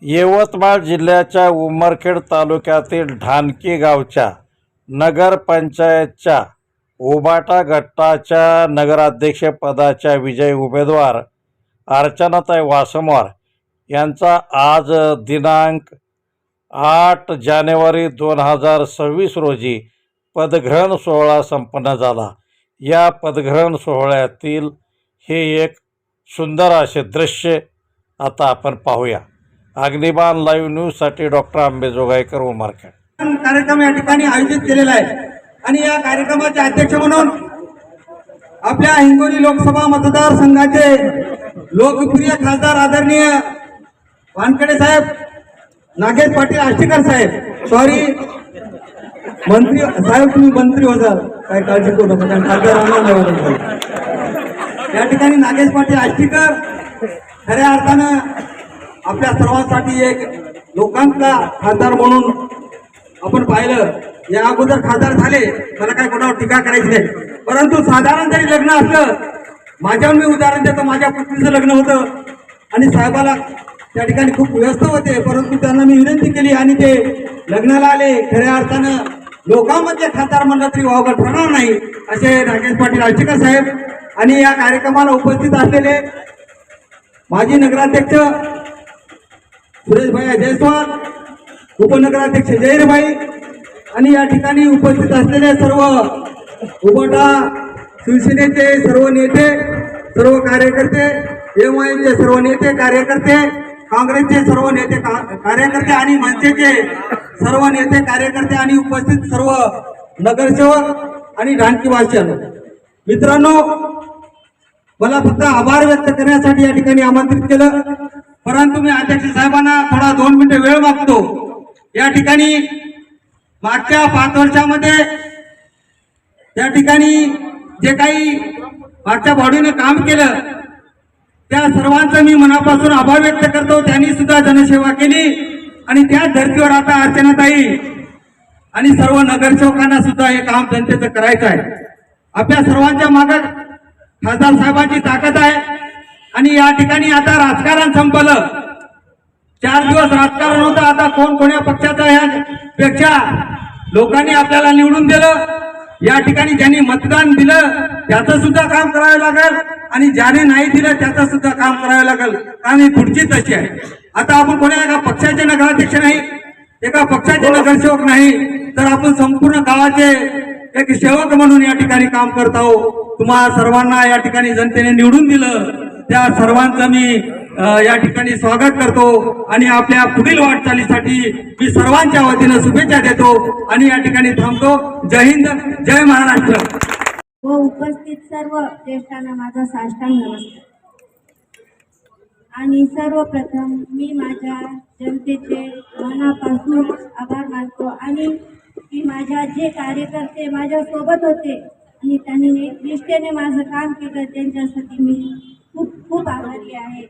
यवतमाळ जिल्ह्याच्या उमरखेड तालुक्यातील ढानकी गावच्या नगरपंचायतच्या उबाटा गटाच्या नगराध्यक्षपदाच्या विजयी उमेदवार अर्चनाताई वासमवार यांचा आज दिनांक 8 जानेवारी 2026 रोजी पदग्रहण सोहळा संपन्न झाला। या पदग्रहण सोहळ्यातील हे एक सुंदर असे दृश्य आता आपण पाहूया। अग्निबाण लाईव्ह न्यूजसाठी डॉक्टर आंबेजोगाईकर उमरखेड। कार्यक्रम या ठिकाणी आयोजित केलेला आहे आणि या कार्यक्रमाचे अध्यक्ष म्हणून आपल्या हिंगोली लोकसभा मतदारसंघाचे लोकप्रिय खासदार आदरणीय वानखेडे साहेब, नागेश पाटील आष्टीकर साहेब, सॉरी मंत्री साहेब, तुम्ही मंत्री होता, काय काळजी करू नका, कारण खासदार या ठिकाणी नागेश पाटील आष्टीकर खऱ्या अर्थानं आपल्या सर्वांसाठी एक लोकांचा खासदार म्हणून आपण पाहिलं। या अगोदर खासदार झाले, मला काय कोणावर टीका करायची नाही, परंतु साधारण जरी लग्न असलं, माझ्यावर मी उदाहरण देतो, माझ्या पुत्रीचं लग्न होतं आणि साहेबाला त्या ठिकाणी खूप व्यस्त होते, परंतु त्यांना मी विनंती केली आणि ते लग्नाला आले। खऱ्या अर्थानं लोकांमध्ये खासदार म्हणलं तरी वावगं ठरणार नाही असे नागेश पाटील आष्टीकर साहेब आणि या कार्यक्रमाला उपस्थित असलेले माजी नगराध्यक्ष सुरेशभाई जयस्वाल, उपनगराध्यक्ष जहीरभाई आणि या ठिकाणी उपस्थित असलेले सर्व उबाटा शिवसेनेचे सर्व नेते, सर्व कार्यकर्ते, एमआयएमचे सर्व नेते कार्यकर्ते, काँग्रेसचे सर्व नेते कार्यकर्ते आणि मनसेचे सर्व नेते कार्यकर्ते आणि उपस्थित सर्व नगरसेवक आणि ढानकीवासियांनो, मित्रांनो, मला फक्त आभार व्यक्त करण्यासाठी या ठिकाणी आमंत्रित केलं, परंतु मी अध्यक्ष साहेबांना थोडा 2 मिनिटं वेळ मागतो। या ठिकाणी मागच्या 5 वर्षामध्ये त्या ठिकाणी जे काही मागच्या बॉडीने काम केलं त्या सर्वांचं मी मनापासून आभार व्यक्त करतो। त्यांनी सुद्धा जनसेवा केली आणि त्या धर्तीवर आता अर्चनाताई आणि सर्व नगरसेवकांना सुद्धा हे काम जनतेचं करायचं आहे। आपल्या सर्वांच्या मागे खासदार साहेबांची ताकद आहे आणि या ठिकाणी आता राजकारण संपलं। 4 दिवस राजकारण होतं, आता कोण कोण्या पक्षाचा ह्यापेक्षा लोकांनी आपल्याला निवडून दिलं। या ठिकाणी ज्यांनी मतदान दिलं त्याचं सुद्धा काम करावं लागेल आणि ज्याने नाही दिलं त्याचं सुद्धा काम करावं लागेल, कारण ही खुर्ची तशी आहे। आता आपण कोणा एका पक्षाचे नगराध्यक्ष नाही, एका पक्षाचे नगरसेवक नाही, तर आपण संपूर्ण गावाचे एक सेवक म्हणून या ठिकाणी काम करत आहोत। तुम्हा सर्वांना या ठिकाणी जनतेने निवडून दिलं, त्या सर्वांचं मी या ठिकाणी स्वागत करतो आणि आपल्या पुढील वाटचालीसाठी मी सर्वांच्या वतीनं शुभेच्छा देतो आणि या ठिकाणी थांबतो। जय हिंद, जय महाराष्ट्र। व उपस्थित सर्व ज्येष्ठांना माझा साष्टांग नमस्कार। आणि सर्वप्रथम मी माझ्या जनतेचे मनापासून आभार मानतो आणि की माझ्या जे कार्यकर्ते माझ्या सोबत होते आणि त्यांनी निष्ठेने माझं काम केलं, त्यांच्यासाठी मी खूप खूप आभारी आहे।